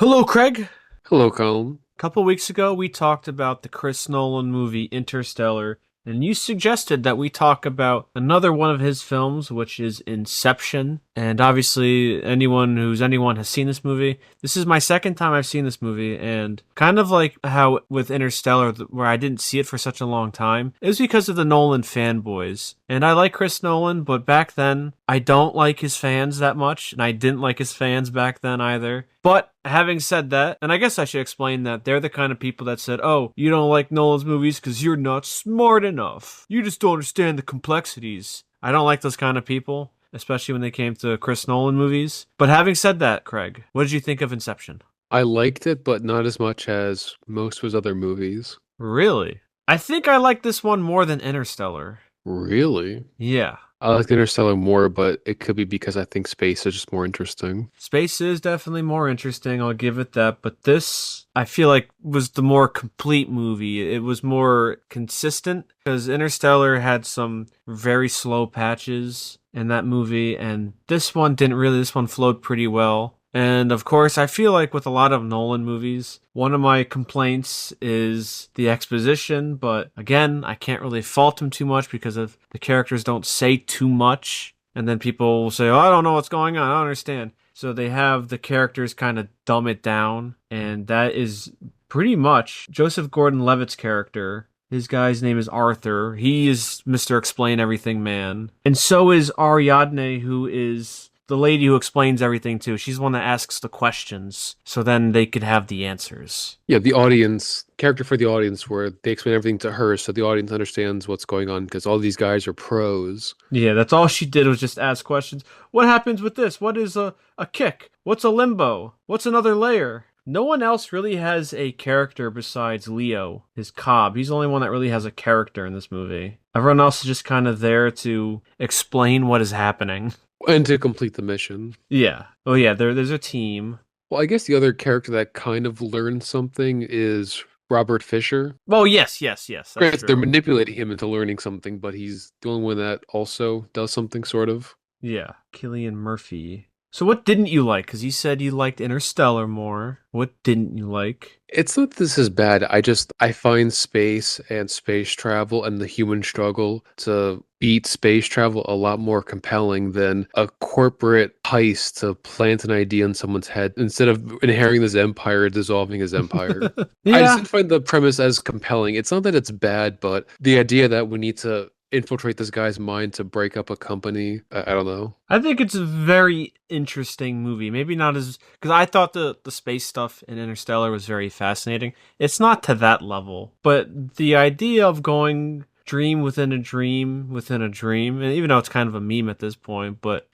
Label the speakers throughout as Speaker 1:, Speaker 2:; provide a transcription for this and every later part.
Speaker 1: Hello, Craig.
Speaker 2: Hello, Colin.
Speaker 1: A couple weeks ago, we talked about the Chris Nolan movie Interstellar, and you suggested that we talk about another one of his films, which is Inception. And obviously, anyone has seen this movie. This is my second time I've seen this movie, and kind of like how with Interstellar, where I didn't see it for such a long time, it was because of the Nolan fanboys. And I like Chris Nolan, but back then, I don't like his fans that much, and I didn't like his fans back then either. But having said that, and I guess I should explain that they're the kind of people that said, oh, you don't like Nolan's movies because you're not smart enough. You just don't understand the complexities. I don't like those kind of people, especially when they came to Chris Nolan movies. But having said that, Craig, what did you think of Inception?
Speaker 2: I liked it, but not as much as most of his other movies.
Speaker 1: Really? I think I like this one more than Interstellar.
Speaker 2: Really?
Speaker 1: Yeah.
Speaker 2: I liked Interstellar more, but it could be because I think space is just more interesting.
Speaker 1: Space is definitely more interesting, I'll give it that, but this, I feel like, was the more complete movie. It was more consistent, because Interstellar had some very slow patches in that movie, and this one didn't really, this one flowed pretty well. And of course, I feel like with a lot of Nolan movies, one of my complaints is the exposition, but again, I can't really fault him too much because of the characters don't say too much. And then people will say, oh, I don't know what's going on, I don't understand. So they have the characters kind of dumb it down, and that is pretty much Joseph Gordon-Levitt's character. His guy's name is Arthur. He is Mr. Explain Everything Man. And so is Ariadne, who is the lady who explains everything too. She's the one that asks the questions, so then they could have the answers.
Speaker 2: Yeah, the audience, character for the audience, where they explain everything to her so the audience understands what's going on because all these guys are pros.
Speaker 1: Yeah, that's all she did was just ask questions. What happens with this? What is a kick? What's a limbo? What's another layer? No one else really has a character besides Leo, his Cobb. He's the only one that really has a character in this movie. Everyone else is just kind of there to explain what is happening.
Speaker 2: And to complete the mission.
Speaker 1: Yeah. Oh yeah, there's a team.
Speaker 2: Well, I guess the other character that kind of learned something is Robert Fisher.
Speaker 1: Oh yes, that's
Speaker 2: Granted, they're
Speaker 1: true.
Speaker 2: manipulating him into learning something, but he's the only one that also does something, sort of.
Speaker 1: Yeah, Killian Murphy. So what didn't you like? Because you said you liked Interstellar more. What didn't you like?
Speaker 2: It's not this is bad. I find space and space travel and the human struggle to beat space travel a lot more compelling than a corporate heist to plant an idea in someone's head instead of inheriting this empire, dissolving his empire. I just
Speaker 1: Yeah,
Speaker 2: didn't find the premise as compelling. It's not that it's bad, but the idea that we need to infiltrate this guy's mind to break up a company, I don't know.
Speaker 1: I think it's a very interesting movie. Maybe not as because I thought the space stuff in Interstellar was very fascinating. It's not to that level, but the idea of going dream within a dream within a dream, and even though it's kind of a meme at this point, but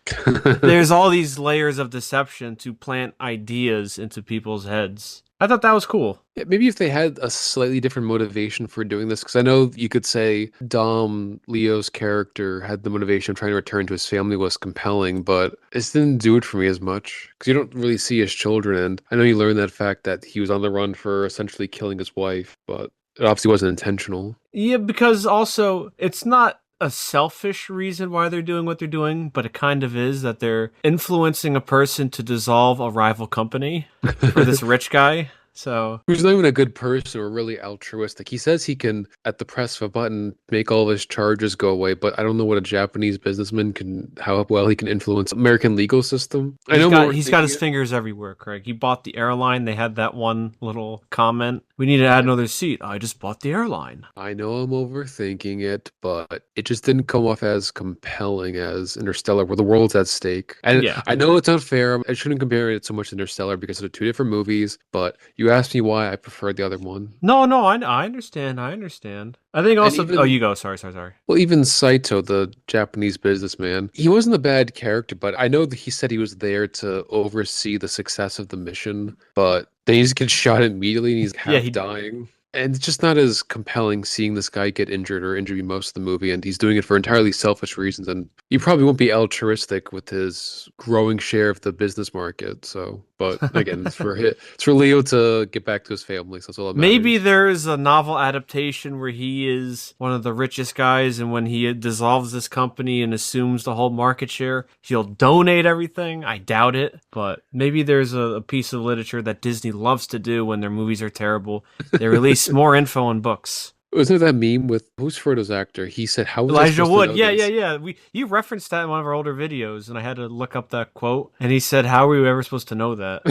Speaker 1: there's all these layers of deception to plant ideas into people's heads. I thought that was cool.
Speaker 2: Yeah, maybe if they had a slightly different motivation for doing this, because I know you could say Dom Leo's character had the motivation of trying to return to his family was compelling, but it didn't do it for me as much because you don't really see his children. And I know you learned that fact that he was on the run for essentially killing his wife, but it obviously wasn't intentional.
Speaker 1: Yeah, because also it's not a selfish reason why they're doing what they're doing, but it kind of is that they're influencing a person to dissolve a rival company for this rich guy. So,
Speaker 2: Who's not even a good person or really altruistic. He says he can, at the press of a button, make all of his charges go away, but I don't know what a Japanese businessman can, how well he can influence American legal system. I know more
Speaker 1: he's got
Speaker 2: thinking
Speaker 1: his fingers everywhere, Craig. He bought the airline. They had that one little comment. We need to add
Speaker 2: it.
Speaker 1: another seat. I just bought the airline.
Speaker 2: I know I'm overthinking it, but it just didn't come off as compelling as Interstellar, where the world's at stake. And
Speaker 1: Yeah.
Speaker 2: I know it's unfair. I shouldn't compare it so much to Interstellar because they're two different movies, but you asked me why I preferred the other one.
Speaker 1: No, I understand. I understand. I think
Speaker 2: And
Speaker 1: also, oh,
Speaker 2: even
Speaker 1: you go. Sorry.
Speaker 2: Well, even Saito, the Japanese businessman, he wasn't a bad character, but I know that he said he was there to oversee the success of the mission, but then he just gets shot immediately and he's
Speaker 1: Yeah,
Speaker 2: half
Speaker 1: he,
Speaker 2: dying. And it's just not as compelling seeing this guy get injured or injure most of the movie, and he's doing it for entirely selfish reasons. And he probably won't be altruistic with his growing share of the business market. So But again, it's for Leo to get back to his family, so that's all that
Speaker 1: Maybe
Speaker 2: matters.
Speaker 1: there's a novel adaptation where he is one of the richest guys, and when he dissolves this company and assumes the whole market share, he'll donate everything. I doubt it, but maybe there's a piece of literature that Disney loves to do when their movies are terrible. They release more info in books.
Speaker 2: Wasn't there that meme with who's Frodo's actor? He said, "How was I
Speaker 1: Elijah
Speaker 2: supposed to
Speaker 1: Wood,
Speaker 2: know
Speaker 1: yeah, yeah,
Speaker 2: this?"
Speaker 1: yeah. You referenced that in one of our older videos, and I had to look up that quote. And he said, "How were you ever supposed to know that?"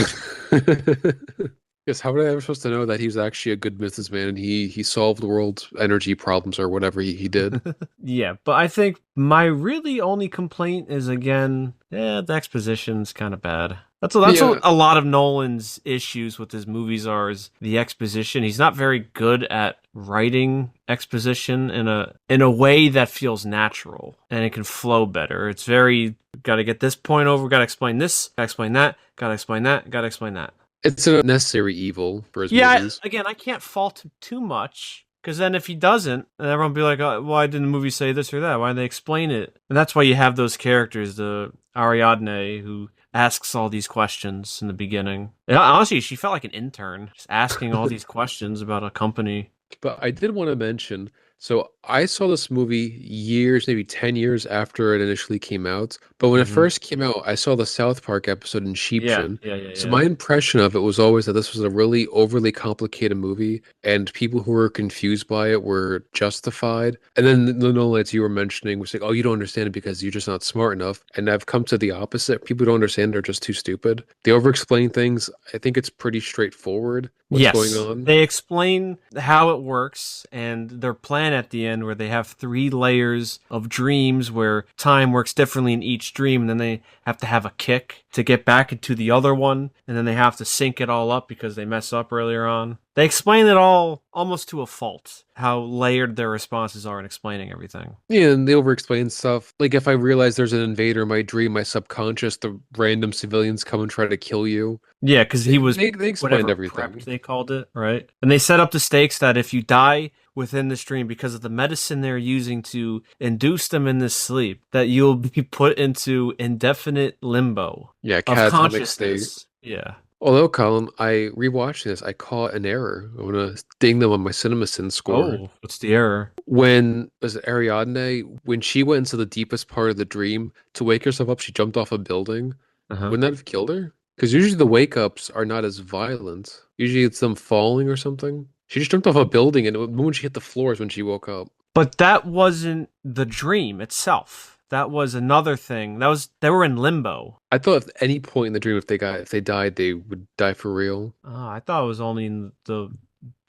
Speaker 2: Yes, how was I ever supposed to know that he was actually a good businessman and he solved the world's energy problems or whatever he did?
Speaker 1: Yeah, but I think my really only complaint is again, the exposition's kind of bad. That's
Speaker 2: Yeah,
Speaker 1: a lot of Nolan's issues with his movies are is the exposition. He's not very good at writing exposition in a way that feels natural and it can flow better. It's very got to get this point over, got to explain this, got to explain that, got to explain that, got to explain that.
Speaker 2: it's a necessary evil for his
Speaker 1: Yeah,
Speaker 2: movies.
Speaker 1: again, I can't fault him too much because then if he doesn't, then everyone will be like, oh, "Why didn't the movie say this or that? Why didn't they explain it?" And that's why you have those characters, the Ariadne, who asks all these questions in the beginning. And honestly, she felt like an intern, just asking all these questions about a company.
Speaker 2: But I did want to mention, so I saw this movie years, maybe 10 years after it initially came out. But when it
Speaker 1: Hmm.
Speaker 2: first came out, I saw the South Park episode
Speaker 1: Yeah,
Speaker 2: Inception.
Speaker 1: yeah, yeah,
Speaker 2: So
Speaker 1: yeah.
Speaker 2: my impression of it was always that this was a really overly complicated movie, and people who were confused by it were justified. And then the Nolans you were mentioning was like, oh, you don't understand it because you're just not smart enough. And I've come to the opposite. People who don't understand it are just too stupid. They over-explain things. I think it's pretty straightforward what's going
Speaker 1: Yes,
Speaker 2: on.
Speaker 1: they explain how it works and their plan at the end, where they have three layers of dreams where time works differently in each dream, and then they have to have a kick to get back into the other one, and then they have to sync it all up because they mess up earlier on. They explain it all almost to a fault, how layered their responses are in explaining everything.
Speaker 2: Yeah, and they over-explain stuff. Like if I realize there's an invader in my dream, my subconscious, the random civilians come and try to kill you.
Speaker 1: Yeah, because he was
Speaker 2: They explained
Speaker 1: whatever prepped
Speaker 2: everything.
Speaker 1: they called it, right? And they set up the stakes that if you die within the stream because of the medicine they're using to induce them in this sleep, that you'll be put into indefinite limbo
Speaker 2: Yeah,
Speaker 1: of
Speaker 2: catatonic state.
Speaker 1: consciousness. Yeah.
Speaker 2: Although, Colin, I rewatched this, I caught an error. I'm gonna ding them on my CinemaSin score.
Speaker 1: Oh, what's the error?
Speaker 2: When was it Ariadne? When she went into the deepest part of the dream to wake herself up, she jumped off a building.
Speaker 1: Uh-huh.
Speaker 2: Wouldn't that have killed her? Because usually the wake ups are not as violent. Usually it's them falling or something. She just jumped off a building, and when she hit the floor is when she woke up.
Speaker 1: But that wasn't the dream itself. That was another thing. They were in limbo.
Speaker 2: I thought at any point in the dream, if they died, they would die for real.
Speaker 1: Oh, I thought it was only in the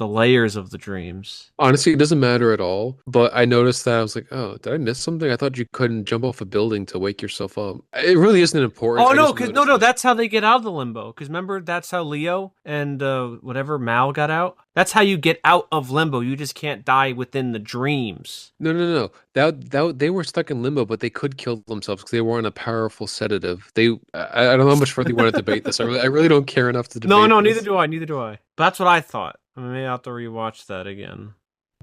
Speaker 1: layers of the dreams.
Speaker 2: Honestly, it doesn't matter at all. But I noticed that I was like, oh, did I miss something? I thought you couldn't jump off a building to wake yourself up. It really isn't important.
Speaker 1: Oh
Speaker 2: I
Speaker 1: no,
Speaker 2: just
Speaker 1: because
Speaker 2: noticed
Speaker 1: no,
Speaker 2: it.
Speaker 1: that's how they get out of the limbo. Because remember, that's how Leo and whatever Mal got out. That's how you get out of limbo. You just can't die within the dreams.
Speaker 2: No, no, no. They were stuck in limbo, but they could kill themselves because they were on a powerful sedative. I don't know how much further you want to debate this. I really don't care enough to
Speaker 1: No,
Speaker 2: debate
Speaker 1: no, neither
Speaker 2: this.
Speaker 1: do I. Neither do I. But that's what I thought. I mean, maybe I'll have to rewatch that again.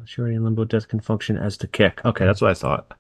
Speaker 1: Surely in limbo, death can function as the kick. Okay, that's what I thought.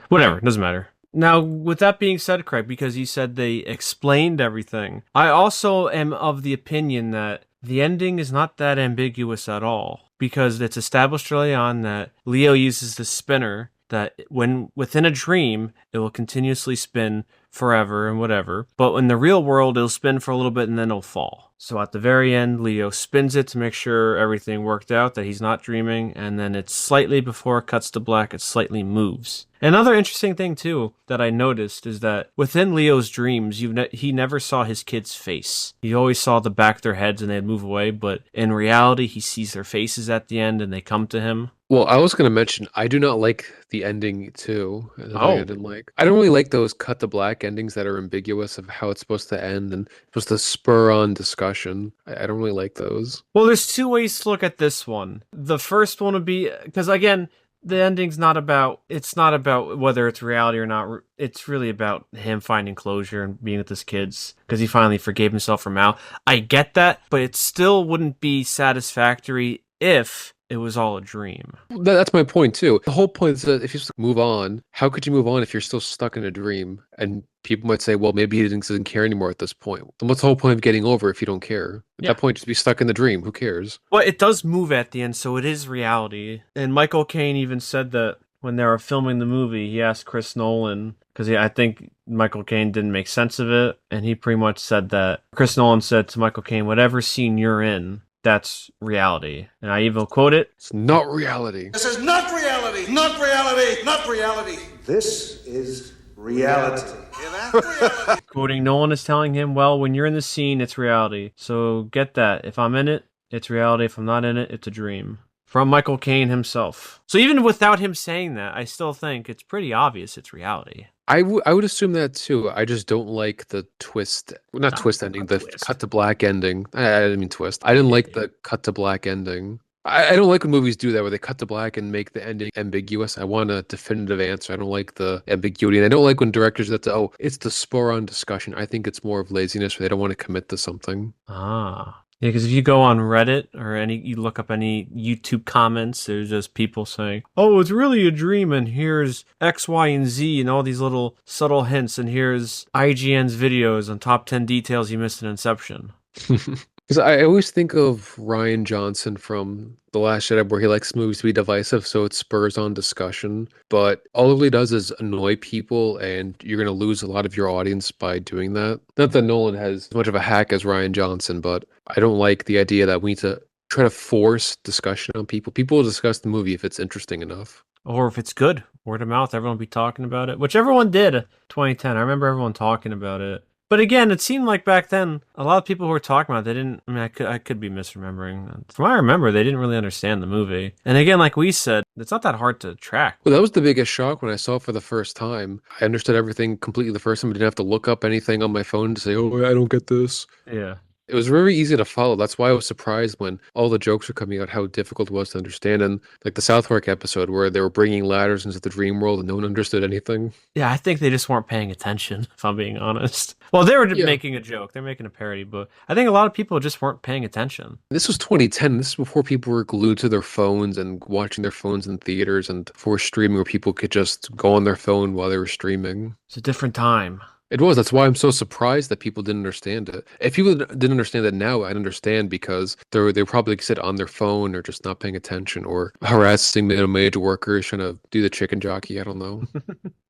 Speaker 1: Whatever, doesn't matter. Now, with that being said, Craig, because you said they explained everything, I also am of the opinion that the ending is not that ambiguous at all. Because it's established early on that Leo uses the spinner that when within a dream, it will continuously spin forever and whatever. But in the real world, it'll spin for a little bit and then it'll fall. So at the very end, Leo spins it to make sure everything worked out, that he's not dreaming, and then it's slightly before it cuts to black, it slightly moves. Another interesting thing too that I noticed is that within Leo's dreams, he never saw his kid's face. He always saw the back of their heads and they'd move away, but in reality, he sees their faces at the end and they come to him.
Speaker 2: Well, I was going to mention I do not like the ending too. Another thing I
Speaker 1: Oh.
Speaker 2: didn't like. I don't really like those cut to black endings that are ambiguous of how it's supposed to end and supposed to spur on discussion. I don't really like those.
Speaker 1: Well, there's two ways to look at this one. The first one would be because again, the ending's it's not about whether it's reality or not. It's really about him finding closure and being with his kids because he finally forgave himself for Mal. I get that, but it still wouldn't be satisfactory if it was all a dream.
Speaker 2: That's my point too. The whole point is that if you just move on, how could you move on if you're still stuck in a dream? And people might say, well, maybe he doesn't care anymore at this point. Then what's the whole point of getting over if you don't care? At
Speaker 1: Yeah.
Speaker 2: that point, just be stuck in the dream. Who cares?
Speaker 1: Well, it does move at the end, so it is reality. And Michael Caine even said that when they were filming the movie, he asked Chris Nolan, because I think Michael Caine didn't make sense of it, and he pretty much said that Chris Nolan said to Michael Caine, whatever scene you're in, that's reality. And I even quote it.
Speaker 2: It's not reality.
Speaker 3: This is not reality, not reality, not reality. This is reality. Yeah, that's reality.
Speaker 1: Quoting Nolan is telling him, well, when you're in the scene, it's reality. So get that. If I'm in it, it's reality. If I'm not in it, it's a dream. From Michael Caine himself. So even without him saying that, I still think it's pretty obvious it's reality.
Speaker 2: I would assume that too. I just don't like the twist, well, not twist ending, the
Speaker 1: twist.
Speaker 2: cut to black ending. I didn't mean twist. I didn't like the cut to black ending. I don't like when movies do that where they cut to black and make the ending ambiguous. I want a definitive answer. I don't like the ambiguity. And I don't like when directors that say, oh, it's the spur on discussion. I think it's more of laziness where they don't want to commit to something.
Speaker 1: Ah. Yeah, because if you go on Reddit or you look up any YouTube comments, there's just people saying, oh, it's really a dream, and here's X, Y, and Z, and all these little subtle hints, and here's IGN's videos on top 10 details you missed in Inception.
Speaker 2: Because I always think of Rian Johnson from The Last Jedi, where he likes movies to be divisive, so it spurs on discussion. But all it really does is annoy people, and you're going to lose a lot of your audience by doing that. Not that Nolan has as much of a hack as Rian Johnson, but I don't like the idea that we need to try to force discussion on people. People will discuss the movie if it's interesting enough.
Speaker 1: Or if it's good, word of mouth, everyone will be talking about it, which everyone did 2010. I remember everyone talking about it. But again, it seemed like back then, a lot of people who were talking about it, they didn't, I mean, I could be misremembering. From what I remember, they didn't really understand the movie. And again, like we said, it's not that hard to track.
Speaker 2: Well, that was the biggest shock when I saw it for the first time. I understood everything completely the first time. I didn't have to look up anything on my phone to say, oh, I don't get this.
Speaker 1: Yeah.
Speaker 2: It was very easy to follow. That's why I was surprised when all the jokes were coming out, how difficult it was to understand. And like the South Park episode where they were bringing ladders into the dream world and no one understood anything.
Speaker 1: Yeah, I think they just weren't paying attention, if I'm being honest. Well, they were
Speaker 2: Yeah.
Speaker 1: making a joke. They're making a parody, but I think a lot of people just weren't paying attention.
Speaker 2: This was 2010. This is before people were glued to their phones and watching their phones in theaters and for streaming where people could just go on their phone while they were streaming.
Speaker 1: It's a different time.
Speaker 2: It was. That's why I'm so surprised that people didn't understand it. If people didn't understand it now, I'd understand because they probably sit on their phone or just not paying attention or harassing major workers trying to do the chicken jockey. I don't know.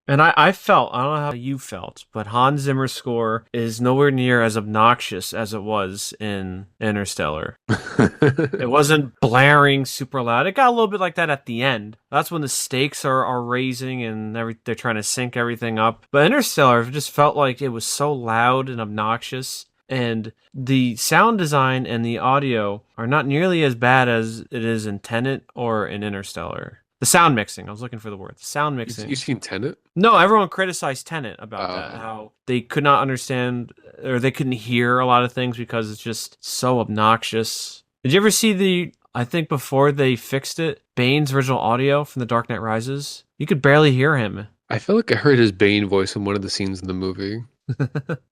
Speaker 1: And I felt, I don't know how you felt, but Hans Zimmer's score is nowhere near as obnoxious as it was in Interstellar. It wasn't blaring super loud. It got a little bit like that at the end. That's when the stakes are raising and they're trying to sync everything up. But Interstellar just felt like it was so loud and obnoxious. And the sound design and the audio are not nearly as bad as it is in Tenet or in Interstellar. The sound mixing. I was looking for the word. The sound mixing.
Speaker 2: You seen Tenet?
Speaker 1: No, everyone criticized Tenet about that. How they could not understand or they couldn't hear a lot of things because it's just so obnoxious. Did you ever see I think before they fixed it, Bane's original audio from The Dark Knight Rises? You could barely hear him.
Speaker 2: I feel like I heard his Bane voice in one of the scenes in the movie.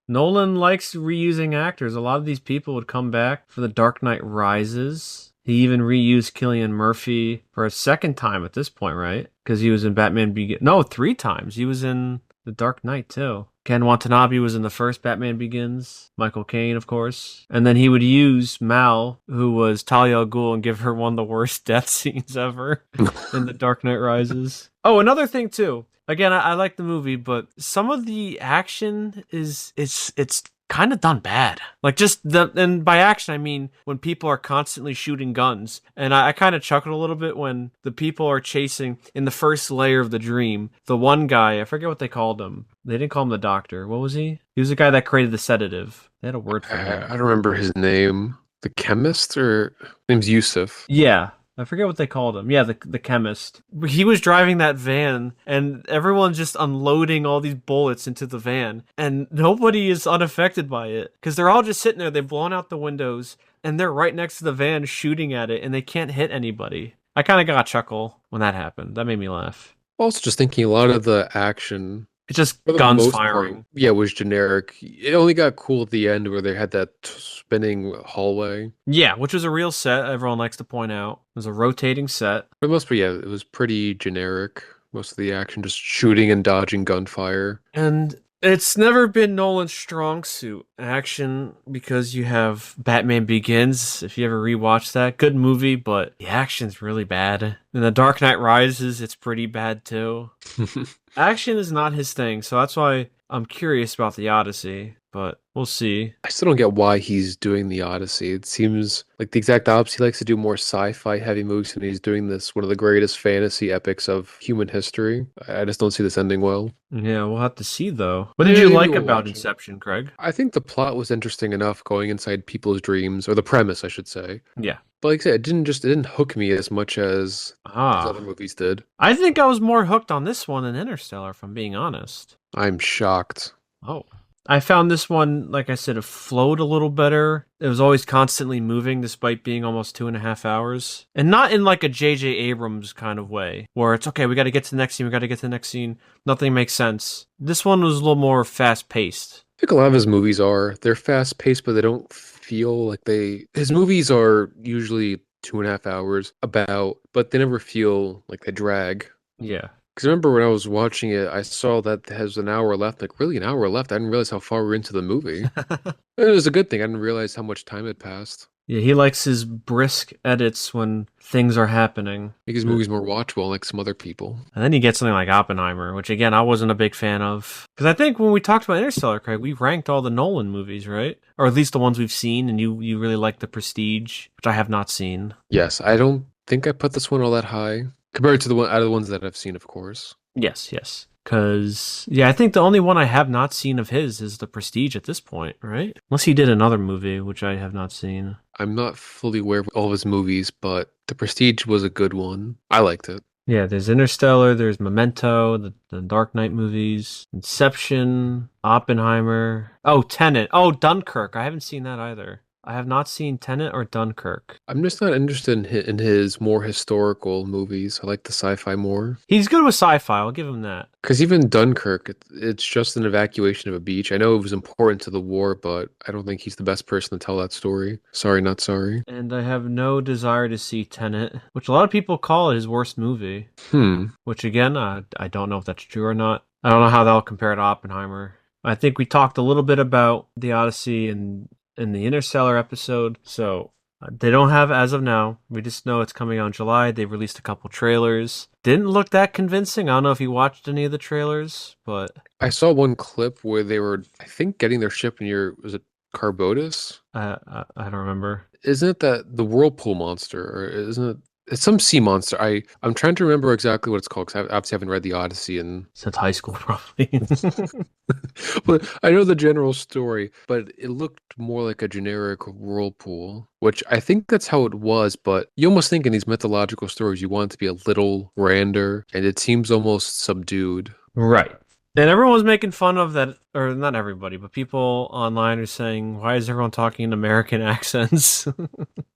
Speaker 1: Nolan likes reusing actors. A lot of these people would come back for The Dark Knight Rises. He even reused Cillian Murphy for a second time at this point, right? Because he was in Batman Begins. No, 3 times. He was in The Dark Knight, too. Ken Watanabe was in the first Batman Begins. Michael Caine, of course. And then he would use Mal, who was Talia al Ghul, and give her one of the worst death scenes ever in The Dark Knight Rises. Oh, another thing, too. Again, I like the movie, but some of the action it's kind of done bad. Like and by action, I mean when people are constantly shooting guns. And I kind of chuckled a little bit when the people are chasing in the first layer of the dream. The one guy, I forget what they called him. They didn't call him the doctor. What was he? He was the guy that created the sedative. They had a word for him.
Speaker 2: I don't remember his name. The chemist or his name's Yusuf.
Speaker 1: Yeah. I forget what they called him. Yeah, the chemist. He was driving that van, and everyone's just unloading all these bullets into the van, and nobody is unaffected by it because they're all just sitting there. They've blown out the windows, and they're right next to the van shooting at it, and they can't hit anybody. I kind of got a chuckle when that happened. That made me laugh.
Speaker 2: Also, just thinking a lot of the action
Speaker 1: It's just
Speaker 2: For the
Speaker 1: guns
Speaker 2: most part,
Speaker 1: firing.
Speaker 2: yeah, it was generic. It only got cool at the end where they had that spinning hallway.
Speaker 1: Yeah, which was a real set. Everyone likes to point out. It was a rotating set.
Speaker 2: For the most part, yeah, it was pretty generic. Most of the action just shooting and dodging gunfire.
Speaker 1: And it's never been Nolan's strong suit, action, because you have Batman Begins. If you ever rewatch that, good movie, but the action's really bad. And The Dark Knight Rises, it's pretty bad too. Action is not his thing, so that's why I'm curious about the Odyssey, but we'll see.
Speaker 2: I still don't get why he's doing the Odyssey. It seems like the exact opposite. He likes to do more sci-fi heavy movies, and he's doing this one of the greatest fantasy epics of human history. I just don't see this ending well.
Speaker 1: Yeah, we'll have to see though. What did
Speaker 2: Yeah,
Speaker 1: you
Speaker 2: maybe
Speaker 1: like
Speaker 2: we'll
Speaker 1: about
Speaker 2: watch it.
Speaker 1: Inception, Craig?
Speaker 2: I think the plot was interesting enough going inside people's dreams, or the premise, I should say.
Speaker 1: Yeah.
Speaker 2: But like I said, it didn't hook me as much as those other
Speaker 1: Ah.
Speaker 2: movies did.
Speaker 1: I think I was more hooked on this one than Interstellar, if I'm being honest.
Speaker 2: I'm shocked.
Speaker 1: Oh. I found this one, like I said, it flowed a little better. It was always constantly moving despite being almost 2.5 hours. And not in like a J.J. Abrams kind of way, where it's okay, we got to get to the next scene, we got to get to the next scene. Nothing makes sense. This one was a little more fast paced.
Speaker 2: I think a lot of his movies are. They're fast paced, but they don't feel like they. His movies are usually 2.5 hours about, but they never feel like they drag.
Speaker 1: Yeah.
Speaker 2: Because I remember when I was watching it, I saw that it has an hour left. Like, really, an hour left? I didn't realize how far we're into the movie. It was a good thing. I didn't realize how much time had passed.
Speaker 1: Yeah, he likes his brisk edits when things are happening.
Speaker 2: Make his movies more watchable, like some other people.
Speaker 1: And then you get something like Oppenheimer, which again, I wasn't a big fan of. Because I think when we talked about Interstellar, Craig, we ranked all the Nolan movies, right? Or at least the ones we've seen, and you really like The Prestige, which I have not seen.
Speaker 2: Yes, I don't think I put this one all that high compared to the one out of the ones that I've seen, of course.
Speaker 1: Yes. Because, yeah, I think the only one I have not seen of his is The Prestige at this point, right? Unless he did another movie, which I have not seen.
Speaker 2: I'm not fully aware of all of his movies, but The Prestige was a good one. I liked it.
Speaker 1: Yeah, there's Interstellar, there's Memento, the Dark Knight movies, Inception, Oppenheimer. Oh, Tenet. Oh, Dunkirk. I haven't seen that either. I have not seen Tenet or Dunkirk.
Speaker 2: I'm just not interested in his more historical movies. I like the sci-fi more.
Speaker 1: He's good with sci-fi, I'll give him that.
Speaker 2: Because even Dunkirk, it's just an evacuation of a beach. I know it was important to the war, but I don't think he's the best person to tell that story. Sorry, not sorry.
Speaker 1: And I have no desire to see Tenet, which a lot of people call it his worst movie. Which again, I don't know if that's true or not. I don't know how that'll compare to Oppenheimer. I think we talked a little bit about the Odyssey in the Interstellar episode, so they don't have as of now. We just know it's coming out in July. They've released a couple trailers. Didn't look that convincing. I don't know if you watched any of the trailers, but
Speaker 2: I saw one clip where they were, I think, getting their ship near, was it Carbotus?
Speaker 1: I don't remember.
Speaker 2: Isn't it that the whirlpool monster, or isn't it? It's some sea monster. I'm trying to remember exactly what it's called because I obviously haven't read the Odyssey and
Speaker 1: Since high school, probably.
Speaker 2: but I know the general story, but it looked more like a generic whirlpool, which I think that's how it was, but you almost think in these mythological stories you want it to be a little grander, and it seems almost subdued.
Speaker 1: Right. And everyone was making fun of that, or not everybody, but people online are saying, why is everyone talking in American accents?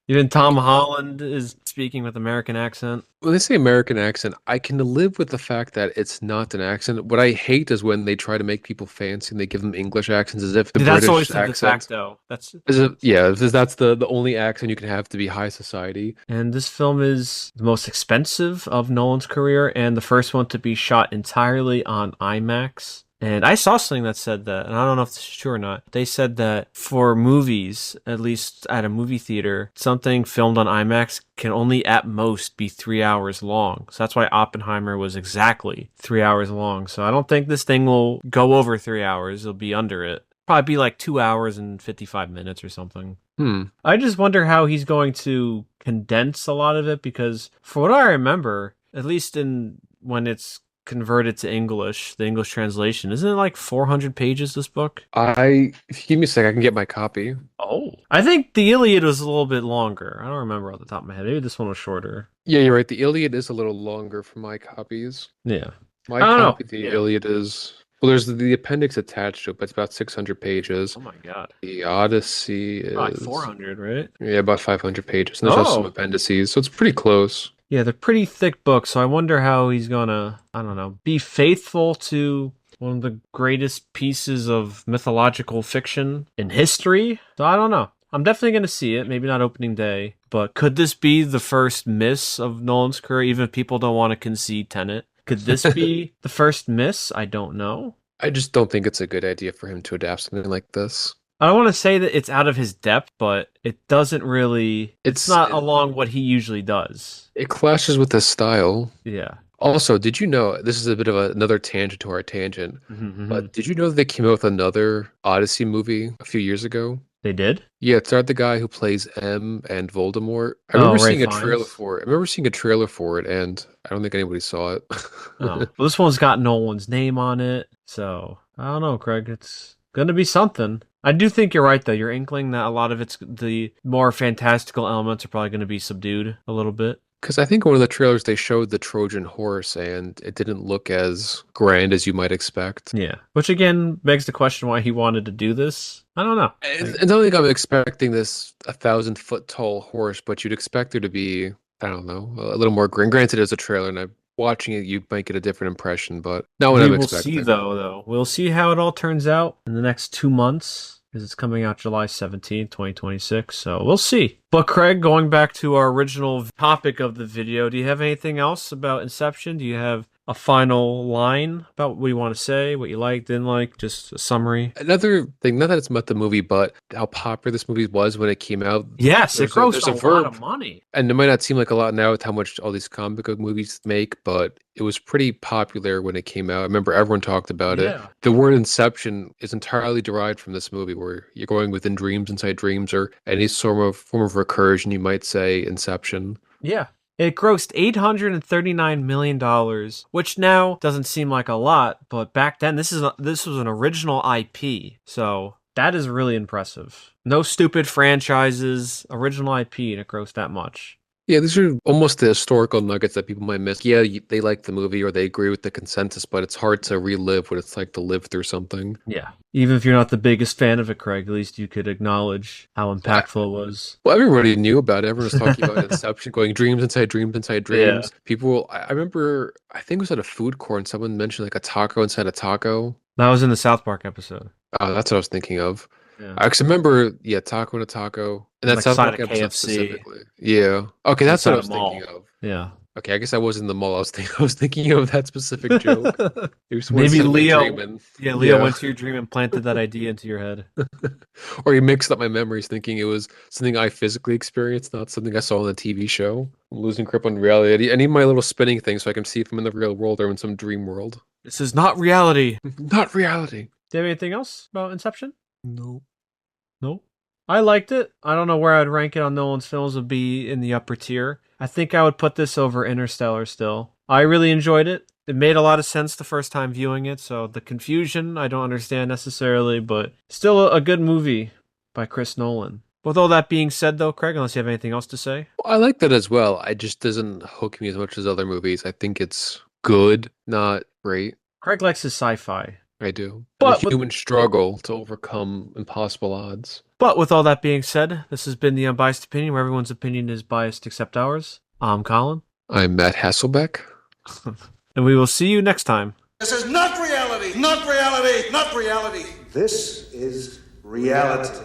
Speaker 1: Even Tom Holland is speaking with American accent.
Speaker 2: When they say American accent, I can live with the fact that it's not an accent. What I hate is when they try to make people fancy and they give them English accents as if the
Speaker 1: That's
Speaker 2: British
Speaker 1: always the de
Speaker 2: accent.
Speaker 1: facto. That's
Speaker 2: Yeah, that's the only accent you can have to be high society.
Speaker 1: And this film is the most expensive of Nolan's career and the first one to be shot entirely on IMAX. And I saw something that said that, and I don't know if this is true or not. They said that for movies, at least at a movie theater, something filmed on IMAX can only at most be 3 hours long. So that's why Oppenheimer was exactly 3 hours long. So I don't think this thing will go over 3 hours. It'll be under it. Probably be like 2 hours and 55 minutes or something. I just wonder how he's going to condense a lot of it because for what I remember, at least in when it's converted to English, the English translation, isn't it like 400 pages, this book?
Speaker 2: If you give me a sec, I can get my copy.
Speaker 1: Oh. I think the Iliad was a little bit longer. I don't remember off the top of my head. Maybe this one was shorter.
Speaker 2: Yeah, you're right. The Iliad is a little longer for my copies.
Speaker 1: Yeah.
Speaker 2: My
Speaker 1: I don't know.
Speaker 2: copy of the Iliad is... Well, there's the appendix attached to it, but it's about 600 pages.
Speaker 1: Oh my god.
Speaker 2: The Odyssey is...
Speaker 1: Like 400, right?
Speaker 2: Yeah, about 500 pages. And there's also some appendices, so it's pretty close.
Speaker 1: Yeah, they're pretty thick books, so I wonder how he's gonna, I don't know, be faithful to one of the greatest pieces of mythological fiction in history. So I don't know. I'm definitely going to see it. Maybe not opening day, but could this be the first miss of Nolan's career? Even if people don't want to concede Tenet, could this be the first miss? I don't know.
Speaker 2: I just don't think it's a good idea for him to adapt something like this.
Speaker 1: I don't want to say that it's out of his depth, but it doesn't really. It's not along what he usually does.
Speaker 2: It clashes with his style.
Speaker 1: Yeah.
Speaker 2: Also, did you know, this is a bit of another tangent to our tangent, but did you know that they came out with another Odyssey movie a few years ago?
Speaker 1: They did?
Speaker 2: Yeah, it starred the guy who plays M and Voldemort. I remember
Speaker 1: Ray
Speaker 2: seeing a
Speaker 1: Fiennes.
Speaker 2: trailer for it. I remember seeing a trailer for it, and I don't think anybody saw it.
Speaker 1: Oh. Well, this one's got Nolan's name on it, so I don't know, Craig. It's gonna be something. I do think you're right, though. You're inkling that a lot of it's the more fantastical elements are probably going to be subdued a little bit.
Speaker 2: Because I think one of the trailers they showed the Trojan horse, and it didn't look as grand as you might expect.
Speaker 1: Yeah, which again begs the question why he wanted to do this. I don't know.
Speaker 2: I don't think I'm expecting this 1,000-foot tall horse, but you'd expect there to be, I don't know, a little more grand. Granted, it's a trailer, and watching it, you might get a different impression, but not what I'm expecting.
Speaker 1: We will see, though. We'll see how it all turns out in the next 2 months, because it's coming out July 17th, 2026, so we'll see. But Craig, going back to our original topic of the video, do you have anything else about Inception? Do you have a final line about what you want to say, what you liked, didn't like, just a summary?
Speaker 2: Another thing, not that it's about the movie, but how popular this movie was when it came out.
Speaker 1: Yes, it grossed a lot of money.
Speaker 2: And it might not seem like a lot now with how much all these comic book movies make, but it was pretty popular when it came out. I remember everyone talked about it. The word Inception is entirely derived from this movie, where you're going within dreams, inside dreams, or any form of recursion, you might say Inception.
Speaker 1: Yeah. It grossed $839 million, which now doesn't seem like a lot, but back then this was an original IP, so that is really impressive. No stupid franchises, original IP, and it grossed that much.
Speaker 2: Yeah, these are almost the historical nuggets that people might miss. Yeah, they like the movie or they agree with the consensus, but it's hard to relive what it's like to live through something.
Speaker 1: Yeah. Even if you're not the biggest fan of it, Craig, at least you could acknowledge how impactful it was.
Speaker 2: Well, everybody knew about it. Everyone was talking about Inception, going dreams inside dreams inside dreams.
Speaker 1: Yeah.
Speaker 2: People, I remember, I think it was at a food court and someone mentioned like a taco inside a taco.
Speaker 1: That was in the South Park episode.
Speaker 2: Oh, that's what I was thinking of.
Speaker 1: Yeah.
Speaker 2: I actually remember, taco and a taco. And that's South Park episode specifically. Yeah. Okay, that's what I was thinking of.
Speaker 1: Yeah.
Speaker 2: Okay, I guess I was in the mall. I was thinking of that specific joke.
Speaker 1: Maybe Leo. Yeah, Leo went to your dream and planted that idea into your head.
Speaker 2: Or you mixed up my memories, thinking it was something I physically experienced, not something I saw on the TV show. I'm losing grip on reality. I need my little spinning thing so I can see if I'm in the real world or in some dream world.
Speaker 1: This is not reality.
Speaker 2: Not reality.
Speaker 1: Do you have anything else about Inception?
Speaker 2: No.
Speaker 1: No. I liked it. I don't know where I'd rank it on Nolan's films. Would be in the upper tier. I think I would put this over Interstellar still. I really enjoyed it. It made a lot of sense the first time viewing it, so the confusion I don't understand necessarily, but still a good movie by Chris Nolan. With all that being said, though, Craig, unless you have anything else to say?
Speaker 2: Well, I like that as well. It just doesn't hook me as much as other movies. I think it's good, not great.
Speaker 1: Craig likes his sci-fi.
Speaker 2: I do.
Speaker 1: But
Speaker 2: the human struggle to overcome impossible odds.
Speaker 1: But with all that being said, this has been the Unbiased Opinion, where everyone's opinion is biased except ours. I'm Colin.
Speaker 2: I'm Matt Hasselbeck.
Speaker 1: And we will see you next time.
Speaker 3: This is not reality, not reality, not reality. This is reality.